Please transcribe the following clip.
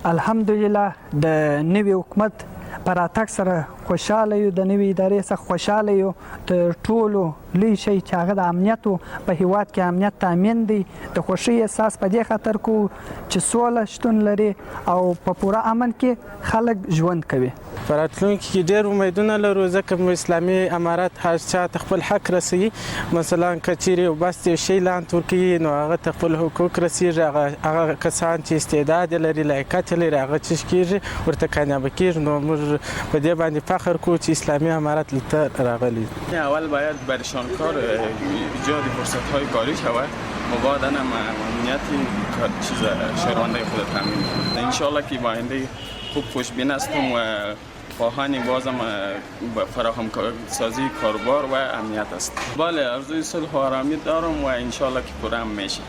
الحمدلله د نوي حکومت په راتګ سره خوشحاله یو، د نوې ادارې څخه خوشحاله یو. تر ټولو لوی شی چې هغه د امنیت و، په هیواد کې امنیت تامین دی. د خوښۍ احساس په دې خاطر کوو چې سوله شتون لري او په پوره امن کې خلک ژوند کوي. په راتلونکي کې ډېر امیدونه لرو، ځکه اسلامي امارت هر چا ته خپل حق رسوي. مثلا که چیرې یو بس یو شی لاندې ورکوي نو هغه ته خپل حقوق رسیږي. هغه کسان چې استعداد لري، لایقت لري، هغه چې کېږي ورته کامیابه کېږي. نو موږ په دې باندې فخر کوو چې اسلامي امارت دلته راغلی. اول باید برشان کار ایجاد فرصت‌های کاری شود، مبادا هم امنیت چیز شهروندای خود تامین کنند. انشالله که با آینده خوب خوشبین هستم و خواهان بازم فراهم سازی کاربار و امنیت است. بله، آرزوی صلح و آرامی دارم و انشالله که پوره هم میشه.